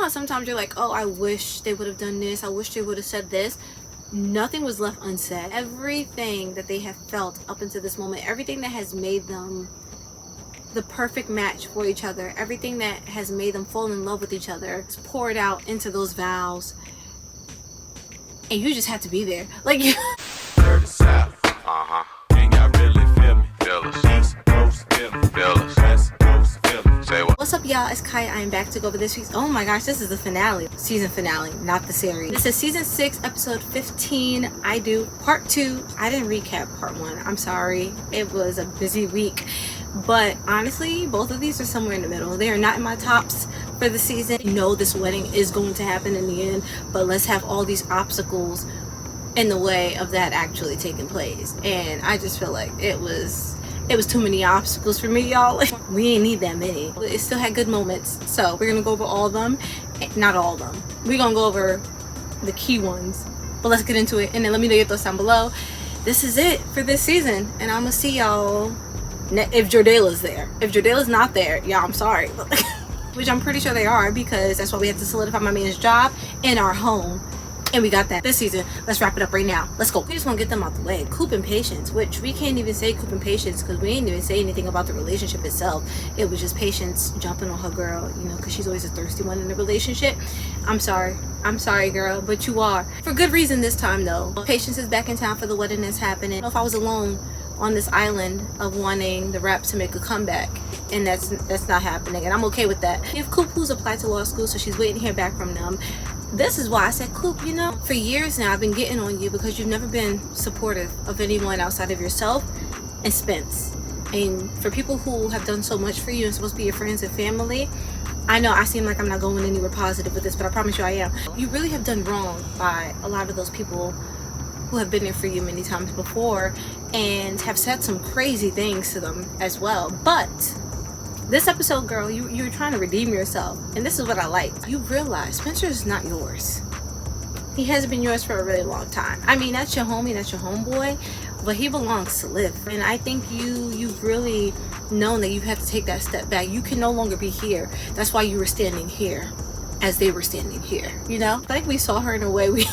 how sometimes you're like, oh, I wish they would have done this, I wish they would have said this. Nothing was left unsaid. Everything that they have felt up until this moment, everything that has made them the perfect match for each other, everything that has made them fall in love with each other, is poured out into those vows, and you just have to be there. Like, Dirty South, Can y'all really feel me? Feel us. East Coast, feel me. Feel us. West Coast, feel me. Say what? What's up, y'all? It's Kaya. I am back to go over this week's, oh my gosh, this is the finale, season finale, not the series. This is season 6, episode 15. I do part 2. I didn't recap part 1. I'm sorry. It was a busy week. But honestly, both of these are somewhere in the middle. They are not in my tops for the season. You know this wedding is going to happen in the end, but let's have all these obstacles in the way of that actually taking place. And I just feel like it was too many obstacles for me, y'all. Like, we ain't need that many. It still had good moments. So we're gonna go over all of them. Not all of them. We're gonna go over the key ones. But let's get into it. And then let me know your thoughts down below. This is it for this season. And I'm gonna see y'all if Jordayla's there. If Jordayla's not there, y'all, I'm sorry. Which I'm pretty sure they are, because that's why we have to solidify my man's job in our home. And we got that this season. Let's wrap it up right now. Let's go. We just want to get them out the way. Coop and Patience, which we can't even say Coop and Patience because we ain't even say anything about the relationship itself. It was just Patience jumping on her girl, you know, because she's always a thirsty one in the relationship. I'm sorry, girl, but you are. For good reason this time, though. Patience is back in town for the wedding that's happening. I don't know if I was alone on this island of wanting the rap to make a comeback, and that's not happening, and I'm okay with that. We have Coop, who's applied to law school, so she's waiting to hear back from them. This is why I said, Coop, you know, for years now I've been getting on you because you've never been supportive of anyone outside of yourself and Spence. And for people who have done so much for you and supposed to be your friends and family, I know I seem like I'm not going anywhere positive with this, but I promise you I am. You really have done wrong by a lot of those people who have been there for you many times before and have said some crazy things to them as well. But this episode, girl, you were trying to redeem yourself, and this is what I like. You realize Spencer is not yours. He hasn't been yours for a really long time. I mean, that's your homie, that's your homeboy, but he belongs to Liv. And I think you've really known that you have to take that step back. You can no longer be here. That's why you were standing here as they were standing here, you know? I think we saw her in a way we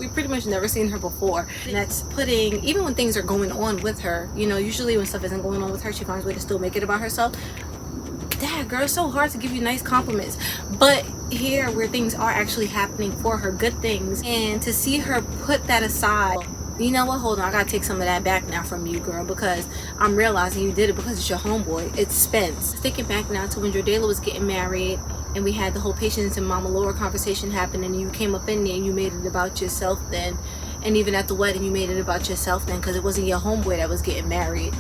pretty much never seen her before. And that's putting, even when things are going on with her, you know, usually when stuff isn't going on with her, she finds a way to still make it about herself. Dad, girl, it's so hard to give you nice compliments, but here where things are actually happening for her, good things, and to see her put that aside, you know what, hold on, I gotta take some of that back now from you, girl, because I'm realizing you did it because it's your homeboy, it's Spence. Thinking back now to when Jordayla was getting married and we had the whole Patience and Mama Laura conversation happen, and you came up in there and you made it about yourself then, and even at the wedding you made it about yourself then because it wasn't your homeboy that was getting married.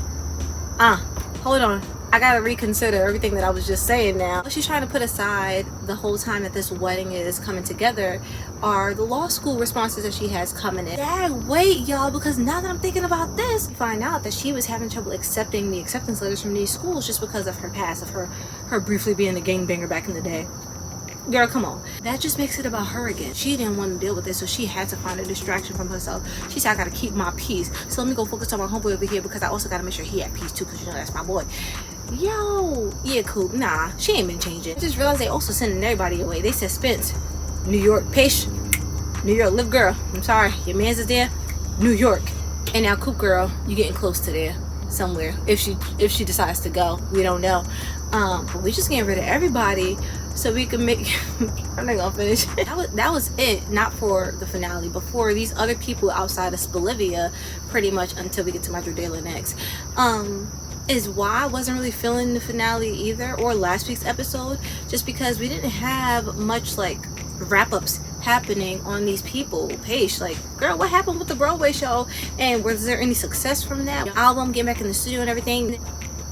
Hold on, I gotta reconsider everything that I was just saying now. What she's trying to put aside the whole time that this wedding is coming together are the law school responses that she has coming in. Dad, wait, y'all, because now that I'm thinking about this, we find out that she was having trouble accepting the acceptance letters from these schools just because of her past, of her briefly being a gangbanger back in the day. Girl, come on. That just makes it about her again. She didn't want to deal with this, so she had to find a distraction from herself. She said, I gotta keep my peace. So let me go focus on my homeboy over here because I also gotta make sure he at peace too, because you know that's my boy. Yo, yeah, Coop. Nah, she ain't been changing. I just realized they also sending everybody away. They said Spence, New York, Patience, New York, Liv girl. I'm sorry, your man's is there, New York. And now Coop girl, you getting close to there somewhere. If she decides to go, we don't know. But we just getting rid of everybody so we can make I'm not gonna finish. That was it, not for the finale, but for these other people outside of Spelivia, pretty much until we get to my Jordayla next. Is why I wasn't really feeling the finale either, or last week's episode, just because we didn't have much like wrap-ups happening on these people. Paige, like, girl, what happened with the Broadway show, and was there any success from that album, getting back in the studio and everything?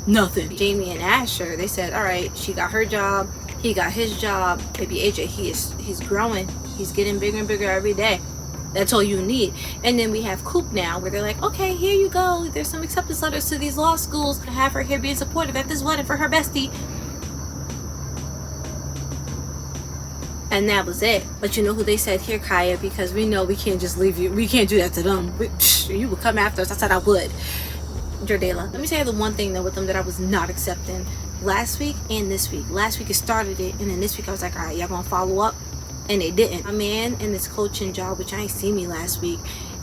Nothing. Jamie and Asher, they said, all right, she got her job, he got his job. Baby AJ, he's growing, he's getting bigger and bigger every day. That's all you need. And then we have Coop now, where they're like, okay, here you go, there's some acceptance letters to these law schools to have her here being supportive at this wedding for her bestie. And that was it. But you know who they said here, Kaya, because we know we can't just leave you, we can't do that to them. You would come after us. I said I would. Jordayla. Let me tell you the one thing though with them that I was not accepting. last week and this week. Last week it started it, and then this week I was like, all right, y'all gonna follow up, and they didn't. My man in this coaching job, which I ain't seen me last week,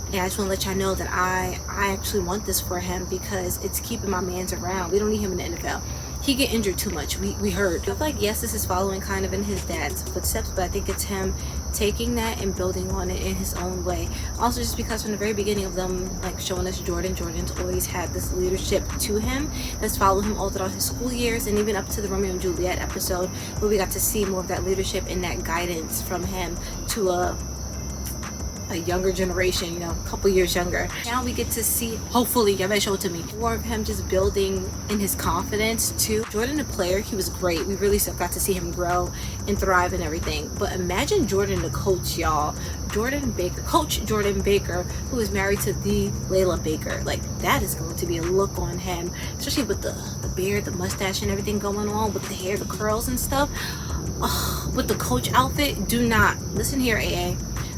and I just want to let y'all know that I actually want this for him because it's keeping my mans around. We don't need him in the NFL. He get injured too much. We heard. I feel like, yes, this is following kind of in his dad's footsteps, but I think it's him taking that and building on it in his own way. Also, just because from the very beginning of them like showing us Jordan's always had this leadership to him that's followed him all throughout his school years, and even up to the Romeo and Juliet episode where we got to see more of that leadership and that guidance from him to a younger generation, you know, a couple years younger. Now we get to see, hopefully, y'all better show it to me, more of him just building in his confidence too. Jordan, the player, he was great. We really got to see him grow and thrive and everything. But imagine Jordan, the coach, y'all. Coach Jordan Baker, who is married to the Layla Baker. Like, that is going to be a look on him, especially with the beard, the mustache, and everything going on with the hair, the curls and stuff. With the coach outfit, do not listen here, AA.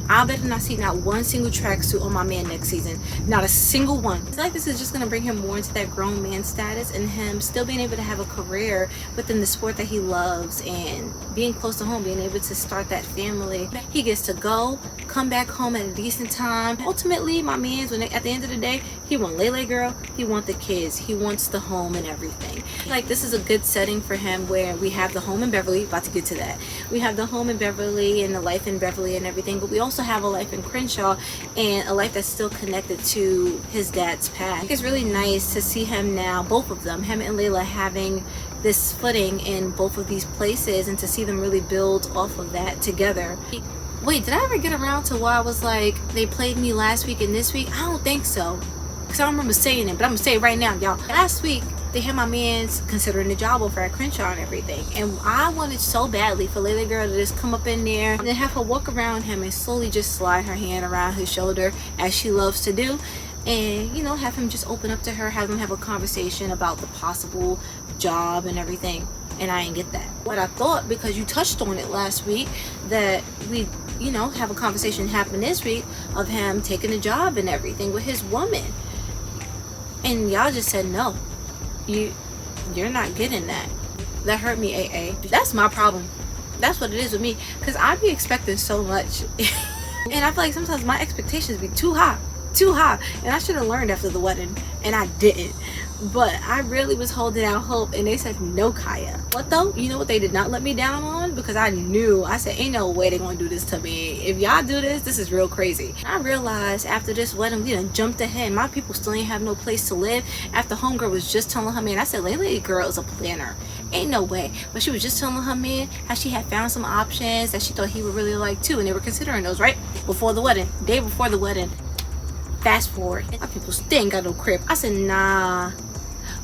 I better not see not one single tracksuit on my man next season. Not a single one. I feel like this is just going to bring him more into that grown man status and him still being able to have a career within the sport that he loves and being close to home, being able to start that family. He gets to go, come back home at a decent time. Ultimately, my man's, at the end of the day, he want Lele girl, he want the kids, he wants the home and everything. Like, this is a good setting for him where we have the home in Beverly, about to get to that. We have the home in Beverly and the life in Beverly and everything, but we also have a life in Crenshaw and a life that's still connected to his dad's past. It's really nice to see him now, both of them, him and Layla, having this footing in both of these places and to see them really build off of that together. Wait, did I ever get around to why I was like, they played me last week and this week? I don't think so, because I don't remember saying it, but I'm gonna say it right now, y'all. Last week, they had my man's considering the job offer at Crenshaw and everything, and I wanted so badly for Lily girl to just come up in there and then have her walk around him and slowly just slide her hand around his shoulder as she loves to do, and, you know, have him just open up to her, have them have a conversation about the possible job and everything. And I didn't get that. What I thought, because you touched on it last week, that we, you know, have a conversation happen this week of him taking a job and everything with his woman, and y'all just said no. You're not getting that. That hurt me, AA. That's my problem. That's what it is with me, because I be expecting so much and I feel like sometimes my expectations be too high, and I should have learned after the wedding, and I didn't. But I really was holding out hope, and they said no, Kaya. What though? You know what they did not let me down on? Because I said, ain't no way they're gonna do this to me. If y'all do this is real crazy. I realized after this wedding, we done jumped ahead. My people still ain't have no place to live. After homegirl was just telling her man, I said, Lady girl is a planner. Ain't no way. But she was just telling her man how she had found some options that she thought he would really like too, and they were considering those right before the wedding, day before the wedding. Fast forward, my people still ain't got no crib. I said, nah,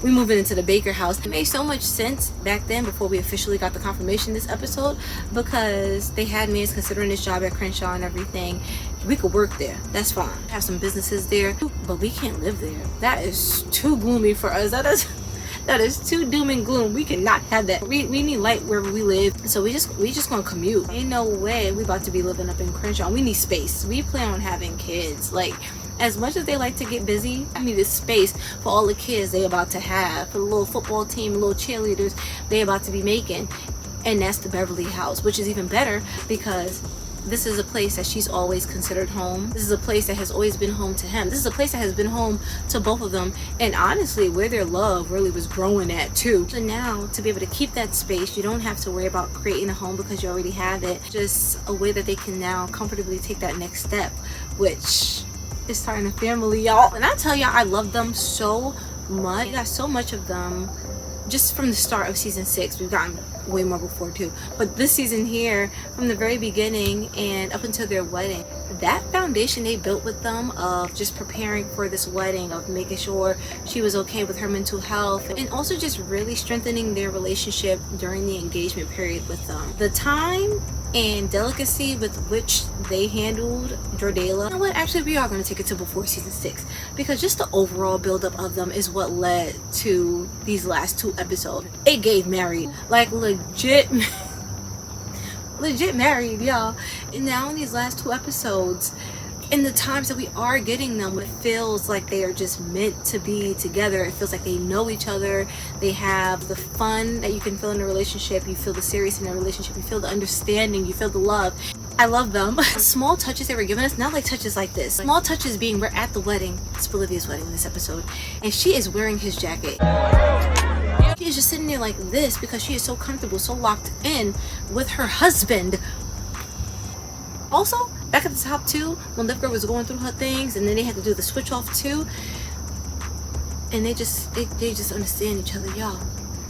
we moving into the Baker house. It made so much sense back then before we officially got the confirmation this episode, because they had me as considering this job at Crenshaw and everything. We could work there, that's fine. Have some businesses there, but we can't live there. That is too gloomy for us. That is too doom and gloom. We cannot have that. We need light wherever we live. So we just gonna commute. Ain't no way we about to be living up in Crenshaw. We need space. We plan on having kids. Like, as much as they like to get busy, I need a space for all the kids they about to have, for the little football team, little cheerleaders they about to be making. And that's the Beverly house, which is even better because this is a place that she's always considered home. This is a place that has always been home to him. This is a place that has been home to both of them, and honestly where their love really was growing at too. So now, to be able to keep that space, you don't have to worry about creating a home because you already have it. Just a way that they can now comfortably take that next step, which is starting a family, y'all. And I tell y'all, I love them so much. We got so much of them just from the start of season 6. We've gotten way more before too, but this season here, from the very beginning and up until their wedding, that foundation they built with them of just preparing for this wedding, of making sure she was okay with her mental health, and also just really strengthening their relationship during the engagement period with them. The time and delicacy with which they handled Jordayla. You know what? Actually, we are going to take it to before season 6, because just the overall buildup of them is what led to these last 2 episodes. It gave married, like legit married, y'all. And now in these last 2 episodes, in the times that we are getting them, it feels like they are just meant to be together. It feels like they know each other. They have the fun that you can feel in a relationship. You feel the serious in a relationship. You feel the understanding. You feel the love. I love them. Small touches they were giving us, not like touches like this. Small touches being, we're at the wedding, Spelivia's wedding in this episode, and she is wearing his jacket. She is just sitting there like this because she is so comfortable, so locked in with her husband. Also, back at the top too, when Liv Girl was going through her things, and then they had to do the switch off too, and they just understand each other. Y'all,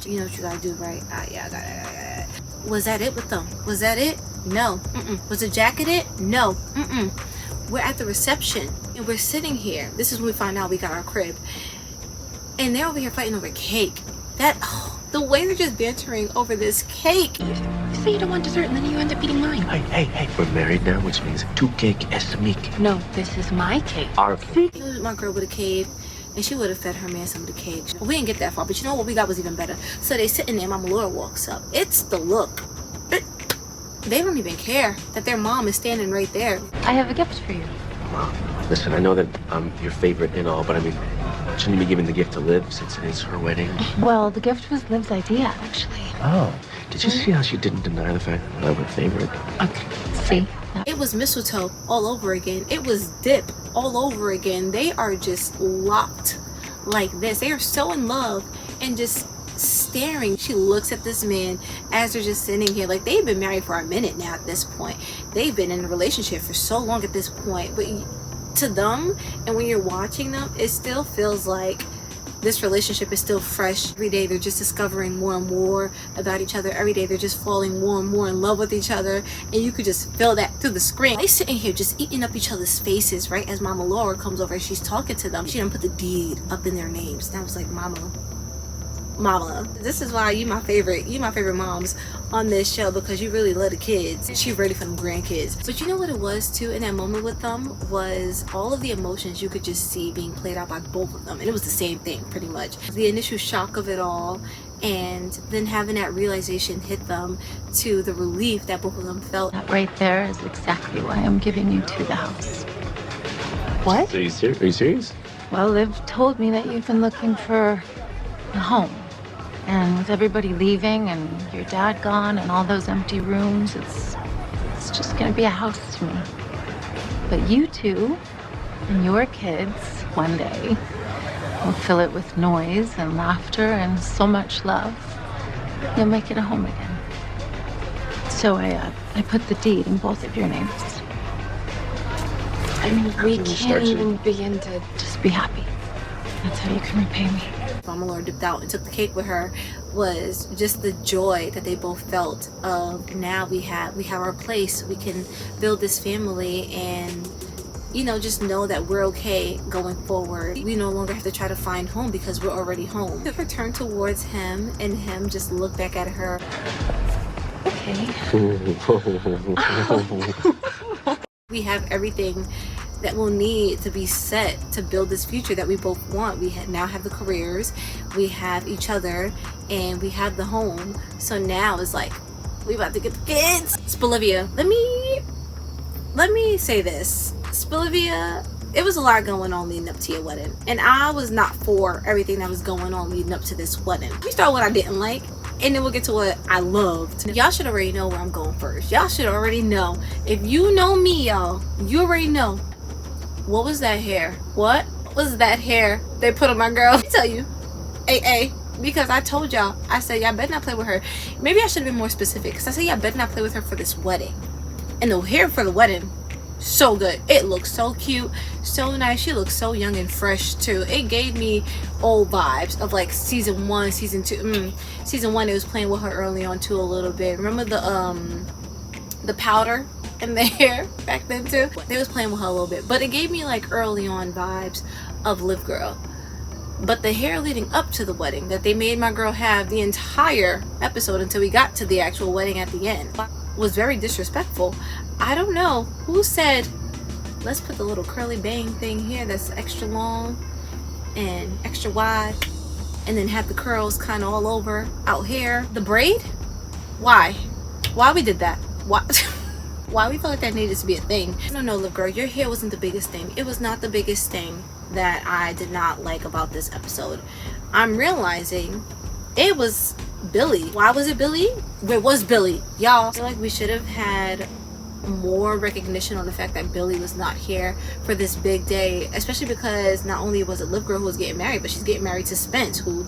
you know what you gotta do, right? Yeah, I got it. Was that it with them? Was that it? No. Was the jacket it? No. We're at the reception and we're sitting here. This is when we find out we got our crib, and they're over here fighting over cake. The way they're just bantering over this cake. You say you don't want dessert and then you end up eating mine. Hey, we're married now, which means tu cake es mi cake. No, this is my cake. Our cake. My girl would have caved, and she would have fed her man some of the cake. But we didn't get that far, but you know what we got was even better. So they sitting there, Mama Laura walks up. It's the look. They don't even care that their mom is standing right there. I have a gift for you. Well, listen, I know that I'm your favorite and all, but I mean, shouldn't you be giving the gift to Liv since it is her wedding? Well, the gift was Liv's idea, actually. Oh, did you see how she didn't deny the fact that I'm her favorite? Okay, see? It was mistletoe all over again. It was dip all over again. They are just locked like this. They are so in love and just staring. She looks at this man as they're just sitting here. Like, they've been married for a minute now at this point. They've been in a relationship for so long at this point. But to them, and when you're watching them, it still feels like this relationship is still fresh. Every day they're just discovering more and more about each other. Every day they're just falling more and more in love with each other, and you could just feel that through the screen. They sitting here just eating up each other's faces, right, as Mama Laura comes over and she's talking to them. She done put the deed up in their names, and I was like, Mama, this is why you my favorite moms on this show, because you really love the kids. She's ready for them grandkids. But you know what it was too in that moment with them was all of the emotions you could just see being played out by both of them, and it was the same thing pretty much. The initial shock of it all, and then having that realization hit them, to the relief that both of them felt. That right there is exactly why I'm giving you to the house. What? Are you serious? Well, Liv told me that you've been looking for a home. And with everybody leaving and your dad gone and all those empty rooms, it's just gonna be a house to me. But you two and your kids one day will fill it with noise and laughter and so much love. You'll make it a home again. So I put the deed in both of your names. I mean, we can't even begin to just be happy. That's how you can repay me. Mama Laura dipped out and took the cake with her, was just the joy that they both felt of, now we have our place, we can build this family, and just know that we're okay going forward. We no longer have to try to find home because we're already home. Her turn towards him, and him just look back at her. Okay. We have everything that we'll need to be set to build this future that we both want. We now have the careers, we have each other, and we have the home. So now it's like, we about to get the kids. Spelivia, let me say this. Spelivia, it was a lot going on leading up to your wedding, and I was not for everything that was going on leading up to this wedding. We start what I didn't like, and then we'll get to what I loved. Y'all should already know where I'm going first. Y'all should already know. If you know me, y'all, you already know. What was that hair? What was that hair they put on my girl? Let me tell you, because I told y'all, I said y'all better not play with her. Maybe I should have been more specific, because I said y'all better not play with her for this wedding. And the hair for the wedding, so good. It looks so cute, so nice. She looks so young and fresh too. It gave me old vibes of like season 1, season 2. Season 1, it was playing with her early on too a little bit. Remember the powder in the hair back then too? They was playing with her a little bit, but it gave me like early on vibes of Liv Girl. But the hair leading up to the wedding that they made my girl have the entire episode until we got to the actual wedding at the end was very disrespectful. I don't know who said, let's put the little curly bang thing here that's extra long and extra wide, and then have the curls kind of all over out here. The braid? Why we did that? Why? why we felt like that needed to be a thing. No, Liv girl, your hair wasn't the biggest thing. It was not the biggest thing that I did not like about this episode. I'm realizing it was Billy. Why was it Billy? It was Billy, y'all. I feel like we should have had more recognition on the fact that Billy was not here for this big day, especially because not only was it Liv girl who was getting married, but she's getting married to Spence, who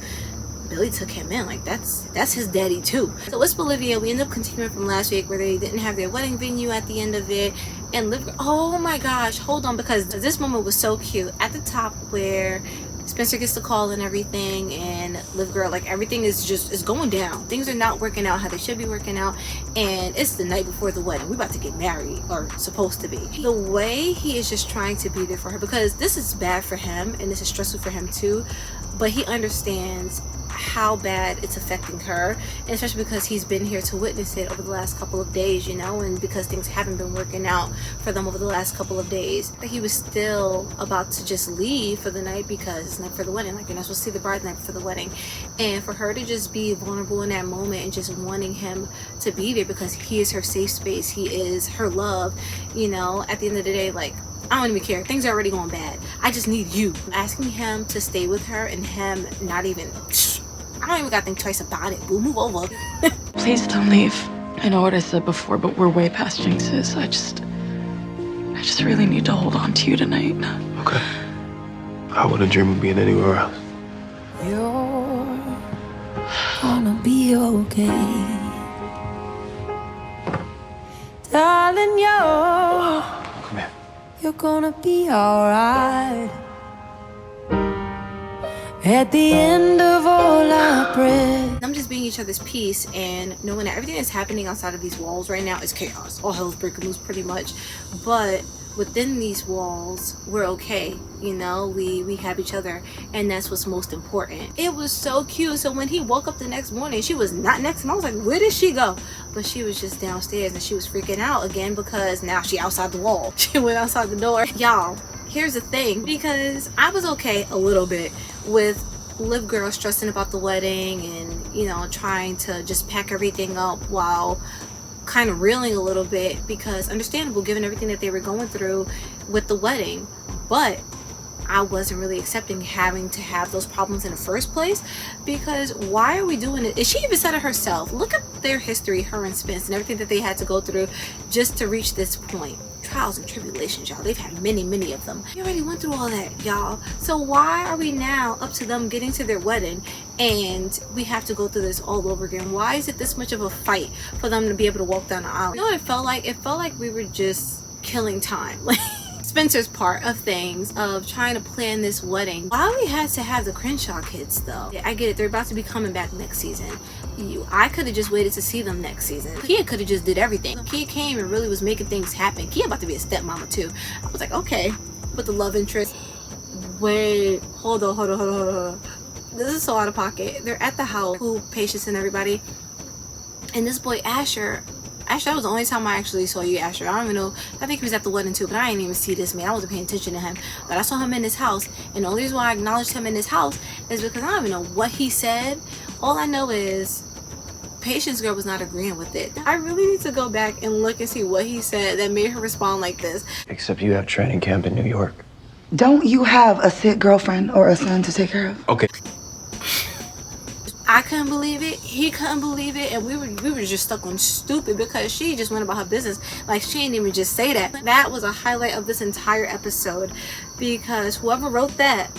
Billy took him in. Like, that's his daddy too. So with Spelivia, we end up continuing from last week where they didn't have their wedding venue at the end of it, and Liv, oh my gosh, hold on, because this moment was so cute at the top where Spencer gets the call and everything, and Liv girl, like, everything is going down. Things are not working out how they should be working out, and it's the night before the wedding. We're about to get married, or supposed to be. The way he is just trying to be there for her, because this is bad for him and this is stressful for him too, but he understands how bad it's affecting her, and especially because he's been here to witness it over the last couple of days, you know, and because things haven't been working out for them over the last couple of days. But he was still about to just leave for the night because it's night for the wedding, like you're not supposed to see the bride night for the wedding, and for her to just be vulnerable in that moment and just wanting him to be there because he is her safe space, he is her love, you know, at the end of the day, like, I don't even care. Things are already going bad. I just need you. Asking him to stay with her and him not even, I don't even gotta think twice about it. We'll move over. Please don't leave. I know what I said before, but we're way past jinxes. I just really need to hold on to you tonight. Okay. I wouldn't dream of being anywhere else. You're gonna be okay. Darling, Come here. you're gonna be alright. At the end of all our breath. I'm just being each other's peace and knowing that everything that's happening outside of these walls right now is chaos. All hell's breaking loose pretty much. But within these walls, we're okay. You know, we have each other, and that's what's most important. It was so cute. So when he woke up the next morning, she was not next to him. I was like, where did she go? But she was just downstairs, and she was freaking out again because now she outside the wall. She went outside the door. Y'all, here's the thing, because I was okay a little bit with Liv girl stressing about the wedding and, you know, trying to just pack everything up while kind of reeling a little bit, because understandable given everything that they were going through with the wedding. But I wasn't really accepting having to have those problems in the first place, because why are we doing it? She even said it herself. Look at their history, her and Spence, and everything that they had to go through just to reach this point. Trials and tribulations, y'all. They've had many of them. We already went through all that, y'all. So why are we now up to them getting to their wedding and we have to go through this all over again? Why is it this much of a fight for them to be able to walk down the aisle? You know what it felt like? It felt like we were just killing time. Like Spencer's part of things, of trying to plan this wedding. Why we had to have the Crenshaw kids though? I get it, they're about to be coming back next season. I could have just waited to see them next season. Kia could have just did everything. Kia came and really was making things happen. Kia about to be a stepmama too. I was like, okay, with the love interest. Wait, hold on. This is so out of pocket. They're at the house, Coop Patience and everybody. And this boy Asher, that was the only time I actually saw you, Asher. I don't even know. I think he was at the wedding too, but I didn't even see this man. I wasn't paying attention to him. But I saw him in his house. And the only reason why I acknowledged him in his house is because I don't even know what he said. All I know is Patience girl was not agreeing with it. I really need to go back and look and see what he said that made her respond like this. Except you have training camp in New York. Don't you have a sick girlfriend or a son to take care of? Okay. I couldn't believe it. He couldn't believe it. And we were just stuck on stupid because she just went about her business. Like, she didn't even just say that. That was a highlight of this entire episode, because whoever wrote that,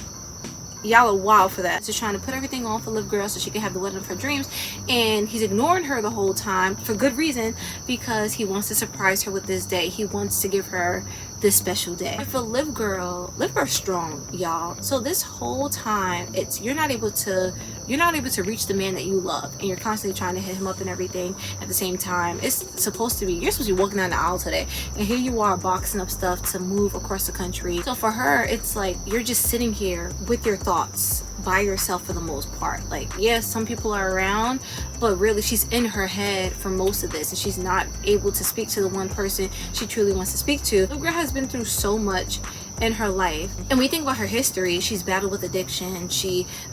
y'all are wild for that. Just trying to put everything on for Liv girl so she can have the wedding of her dreams, and he's ignoring her the whole time for good reason, because he wants to surprise her with this day. He wants to give her this special day. For Liv girl's strong, y'all. So this whole time, you're not able to reach the man that you love, and you're constantly trying to hit him up and everything at the same time. You're supposed to be walking down the aisle today, and here you are boxing up stuff to move across the country. So for her, it's like you're just sitting here with your thoughts by yourself for the most part. Like, yes, some people are around, but really she's in her head for most of this, and she's not able to speak to the one person she truly wants to speak to. The girl has been through so much in her life. And we think about her history. She's battled with addiction.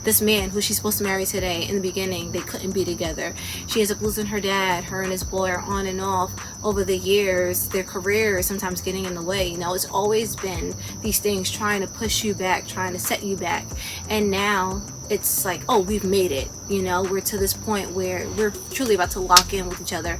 This man who she's supposed to marry today, in the beginning they couldn't be together. She ends up losing her dad. Her and his boy are on and off over the years. Their careers sometimes getting in the way. You know, it's always been these things trying to push you back, trying to set you back. And now it's like, oh, we've made it. You know, we're to this point where we're truly about to lock in with each other.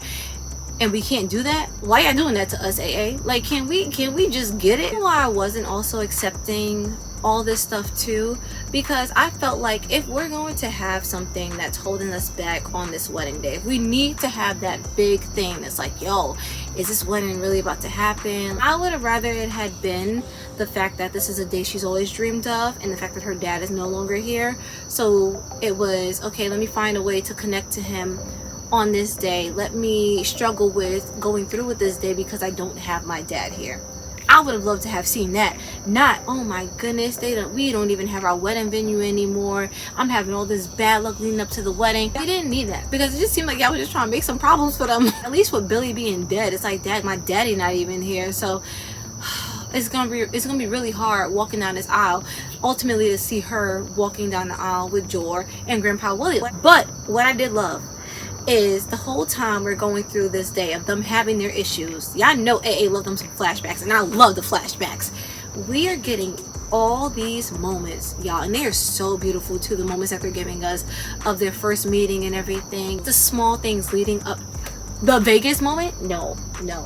And we can't do that? Why y'all doing that to us, AA? Like, can we just get it? Why I wasn't also accepting all this stuff too, because I felt like if we're going to have something that's holding us back on this wedding day, if we need to have that big thing that's like, yo, is this wedding really about to happen? I would have rather it had been the fact that this is a day she's always dreamed of, and the fact that her dad is no longer here. So it was, okay, let me find a way to connect to him on this day. Let me struggle with going through with this day because I don't have my dad here. I would have loved to have seen that. Not, oh my goodness, we don't even have our wedding venue anymore. I'm having all this bad luck leading up to the wedding. We didn't need that, because it just seemed like y'all was just trying to make some problems for them. At least with Billy being dead, it's like, dad, my daddy not even here. So it's gonna be really hard walking down this aisle, ultimately to see her walking down the aisle with Jor and Grandpa Willie. But what I did love is the whole time we're going through this day of them having their issues. Y'all know AA love them some flashbacks, and I love the flashbacks. We are getting all these moments, y'all, and they are so beautiful too, the moments that they're giving us of their first meeting and everything. The small things leading up. The Vegas moment, no,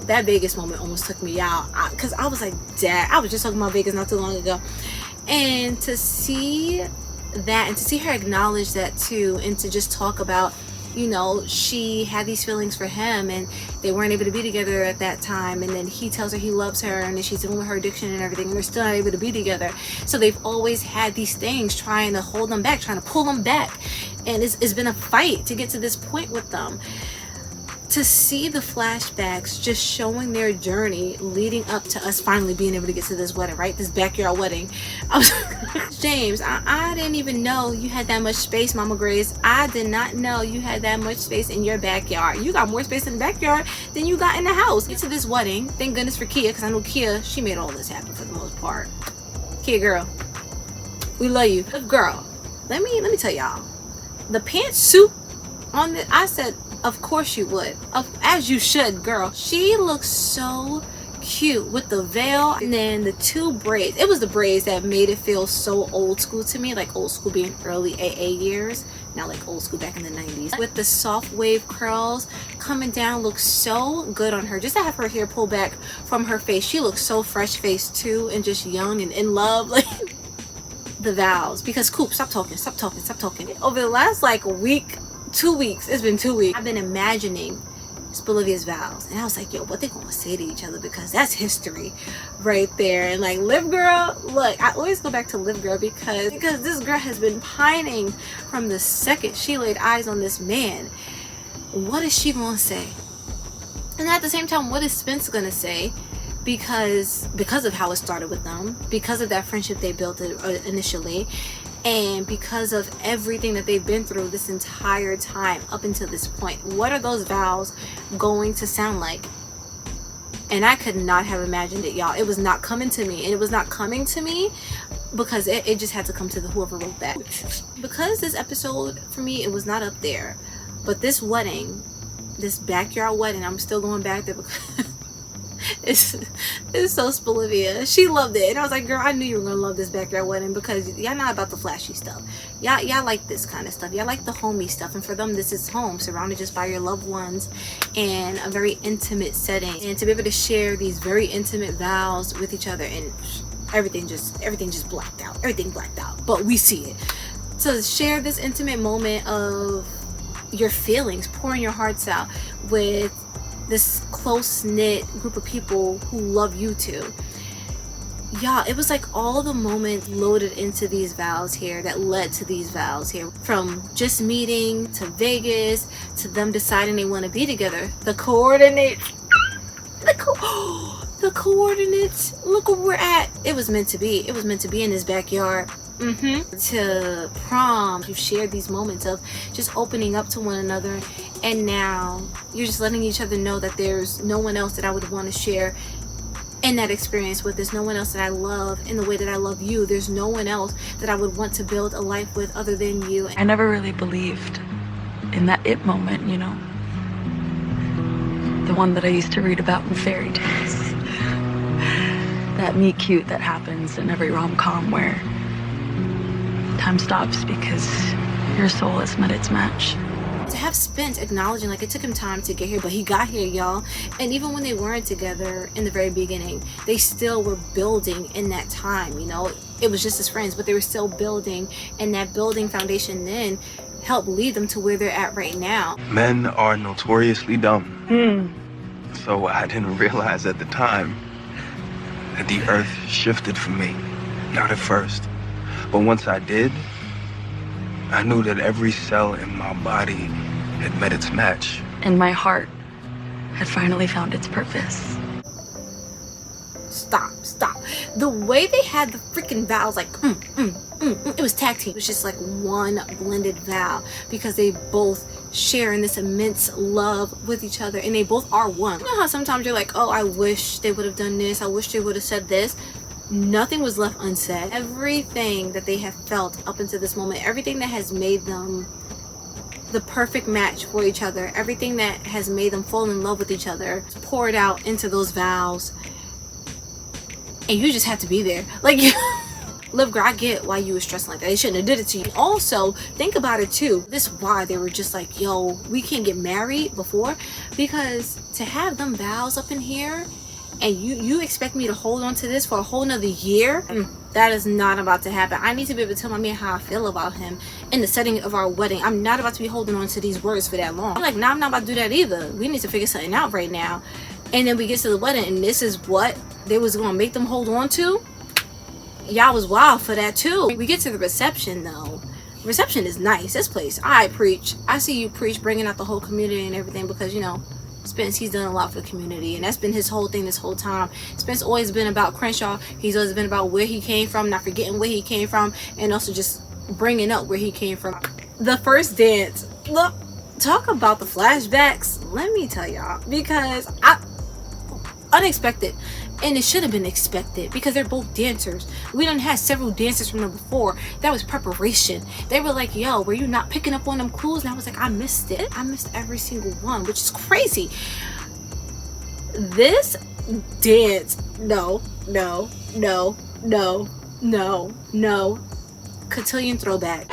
that Vegas moment almost took me out, because I was like, dad, I was just talking about Vegas not too long ago. And to see that, and to see her acknowledge that too, and to just talk about, you know, she had these feelings for him and they weren't able to be together at that time, and then he tells her he loves her, and then she's dealing with her addiction and everything, and they're still not able to be together. So they've always had these things trying to hold them back, trying to pull them back, and it's been a fight to get to this point with them. To see the flashbacks just showing their journey leading up to us finally being able to get to this wedding, right? This backyard wedding. I was James, I didn't even know you had that much space, Mama Grace. I did not know you had that much space in your backyard. You got more space in the backyard than you got in the house. Get to this wedding. Thank goodness for Kia, because I know Kia, she made all this happen for the most part. Kia girl, we love you. Girl, let me tell y'all, the pantsuit on the, I said, of course you would. As you should, girl. She looks so cute with the veil, and then the two braids. It was the braids that made it feel so old school to me, like old school being early AA years, not like old school back in the 90s. With the soft wave curls coming down, looks so good on her. Just to have her hair pulled back from her face, she looks so fresh faced too, and just young and in love. Like the vows, because Coop, stop talking. Over the last like week, 2 weeks, it's been 2 weeks, I've been imagining Spelivia's vows, and I was like, yo, what they gonna say to each other, because that's history right there. And like, Liv Girl, look, I always go back to Liv Girl because this girl has been pining from the second she laid eyes on this man. What is she gonna say? And at the same time, what is Spence gonna say? Because of how it started with them, because of that friendship they built initially, and because of everything that they've been through this entire time up until this point, what are those vows going to sound like? And I could not have imagined it, y'all. It was not coming to me, and it was not coming to me because it just had to come to whoever wrote that. Because this episode, for me, it was not up there, but this wedding, this backyard wedding, I'm still going back there because it's so Spelivia. She loved it, and I was like, girl, I knew you were gonna love this backyard wedding, because y'all not about the flashy stuff. Y'all like this kind of stuff. Y'all like the homey stuff, and for them, this is home, surrounded just by your loved ones in a very intimate setting, and to be able to share these very intimate vows with each other, and everything just blacked out. Everything blacked out, but we see it. To share this intimate moment of your feelings, pouring your hearts out with this close-knit group of people who love you too. Yeah, it was like all the moments loaded into these vows here that led to these vows here. From just meeting to Vegas to them deciding they want to be together. The coordinates. The coordinates. Look where we're at. It was meant to be. It was meant to be in this backyard. To prom, you shared these moments of just opening up to one another, and now you're just letting each other know that there's no one else that I would want to share in that experience with. There's no one else that I love in the way that I love you. There's no one else that I would want to build a life with other than you. I never really believed in that it moment, you know? The one that I used to read about in fairy tales. That meet cute that happens in every rom-com where time stops because your soul has met its match. To have Spence acknowledging, like, it took him time to get here, but he got here, y'all. And even when they weren't together in the very beginning, they still were building in that time, you know? It was just as friends, but they were still building, and that building foundation then helped lead them to where they're at right now. Men are notoriously dumb. So I didn't realize at the time that the earth shifted for me. Not at first. But once I did, I knew that every cell in my body had met its match. And my heart had finally found its purpose. Stop. The way they had the freaking vows, like, it was tag team. It was just like one blended vow because they both share in this immense love with each other, and they both are one. You know how sometimes you're like, oh, I wish they would have done this, I wish they would have said this. Nothing was left unsaid. Everything that they have felt up until this moment, everything that has made them the perfect match for each other, everything that has made them fall in love with each other, poured out into those vows, and you just had to be there. Like, Liv, girl, I get why you were stressing like that. They shouldn't have did it to you. Also, think about it too. This is why they were just like, yo, we can't get married before, because to have them vows up in here and you expect me to hold on to this for a whole nother year, that is not about to happen. I need to be able to tell my man how I feel about him in the setting of our wedding. I'm not about to be holding on to these words for that long. I'm like, nah, I'm not about to do that either. We need to figure something out right now. And then we get to the wedding, and this is what they was gonna make them hold on to. Y'all was wild for that too. We get to the reception though. Reception is nice. This place, I preach. I see you preach, bringing out the whole community and everything, because, you know, Spence, he's done a lot for the community, and that's been his whole thing this whole time. Spence always been about Crenshaw. He's always been about where he came from, not forgetting where he came from, and also just bringing up where he came from. The first dance, look, talk about the flashbacks. Let me tell y'all, because unexpected, and it should have been expected because they're both dancers. We done had several dances from them before. That was preparation. They were like, yo, were you not picking up on them clues? And I was like, I missed it. I missed every single one, which is crazy. This dance, no, cotillion throwback.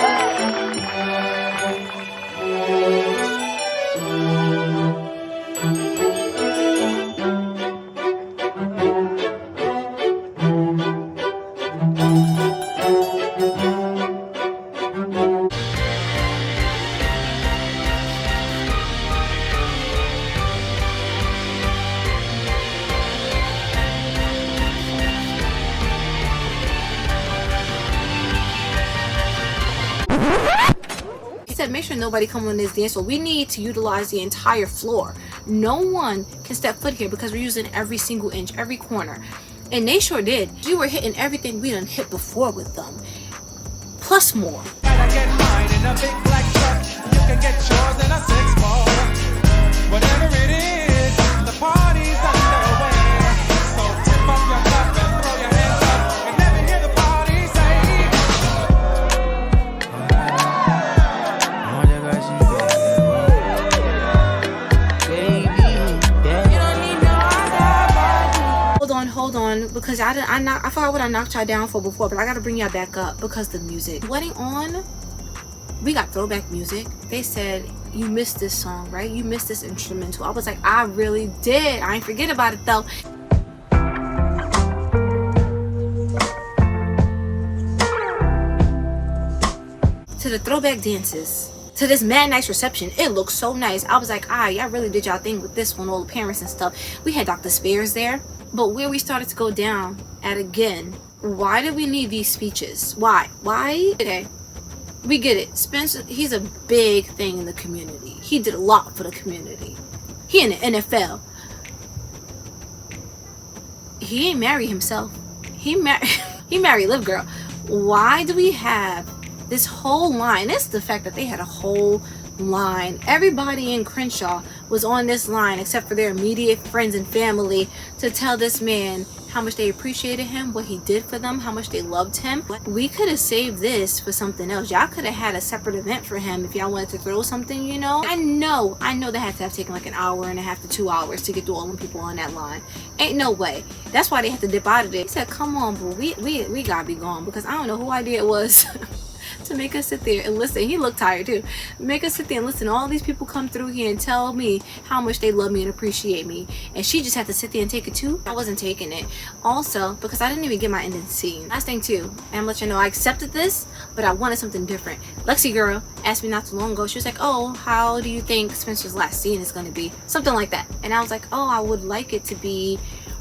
Make sure nobody come on this dance floor. We need to utilize the entire floor. No one can step foot here because we're using every single inch, every corner, and they sure did. We were hitting everything we done hit before with them, plus more. I get mine in a big black truck. You can get yours in a 6-ball. Whatever it is, the party's underway. So tip up your cup and throw your hands up and never hear the party say. Hold on, because I forgot what I knocked y'all down for before, but I gotta bring y'all back up because the music. Wedding on, we got throwback music. They said, you missed this song, right? You missed this instrumental. I was like, I really did. I ain't forget about it though. To the throwback dances, to this mad nice reception. It looks so nice. I was like, y'all really did y'all thing with this one, all the parents and stuff. We had Dr. Spears there. But where we started to go down at again, why did we need these speeches? Why? Okay, we get it. Spence, he's a big thing in the community. He did a lot for the community. He in the NFL. He ain't married himself. He married Liv, girl. Why do we have this whole line? It's the fact that they had a whole line. Everybody in Crenshaw was on this line, except for their immediate friends and family, to tell this man how much they appreciated him, what he did for them, how much they loved him. We could have saved this for something else. Y'all could have had a separate event for him if y'all wanted to throw something, you know. I know they had to have taken like an hour and a half to 2 hours to get through all them people on that line. Ain't no way. That's why they had to dip out of there. He said, come on, bro, we gotta be gone, because I don't know who idea it was to make us sit there and listen. He looked tired too. Make us sit there and listen to all these people come through here and tell me how much they love me and appreciate me, and she just had to sit there and take it too. I wasn't taking it. Also, because I didn't even get my ending scene. Last thing too, and I'm letting you know, I accepted this, but I wanted something different. Lexi girl asked me not too long ago. She was like, oh, how do you think Spencer's last scene is going to be? Something like that. And I was like, oh, I would like it to be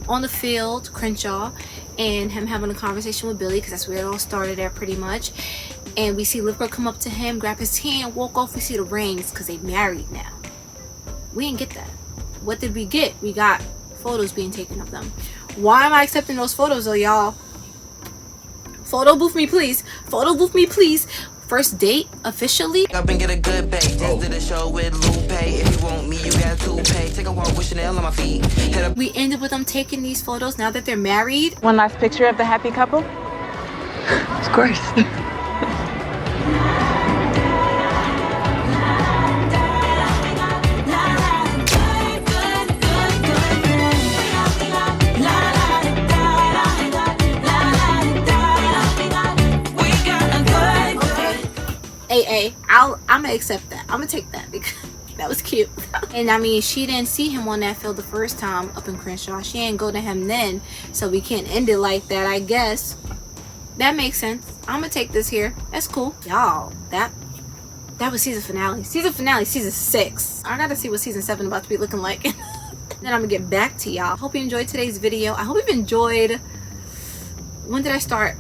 on the field, Crenshaw, and him having a conversation with Billy, because that's where it all started at pretty much. And we see Liv Girl come up to him, grab his hand, walk off. We see the rings, because they married now. We didn't get that. What did we get? We got photos being taken of them. Why am I accepting those photos though, y'all? Photo booth me, please. Photo booth me, please. First date officially. Up and get a good bait. Just did a show with Lupe. If you want me, you got to pay. Take a walk with Chanel on my feet. We ended with them taking these photos now that they're married. One last picture of the happy couple? Of course. I'm gonna accept that. I'm gonna take that because that was cute. And I mean, she didn't see him on that field the first time up in Crenshaw. She didn't go to him then, so we can't end it like that, I guess. That makes sense. I'm gonna take this here. That's cool. Y'all, that was season finale. Season 6. I gotta see what season 7 about to be looking like. Then I'm gonna get back to y'all. Hope you enjoyed today's video. I hope you've enjoyed. When did I start?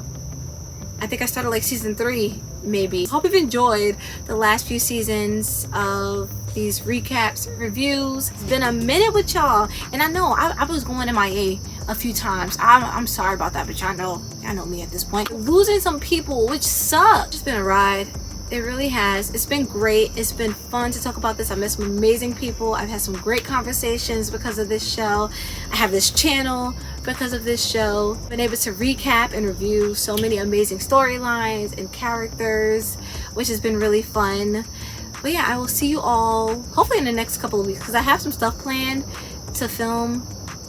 I think I started like season 3, maybe. Hope you've enjoyed the last few seasons of these recaps, reviews. It's been a minute with y'all, and I know I was going MIA a few times. I'm sorry about that, but y'all know me at this point. Losing some people, which sucks. It's been a ride. It really has. It's been great. It's been fun to talk about this. I met some amazing people. I've had some great conversations because of this show. I have this channel because of this show. Been able to recap and review so many amazing storylines and characters, which has been really fun. But yeah, I will see you all hopefully in the next couple of weeks, because I have some stuff planned to film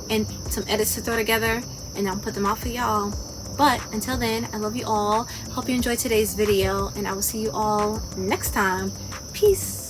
and some edits to throw together, and I'll put them out for y'all. But until then, I love you all. Hope you enjoyed today's video, and I will see you all next time. Peace.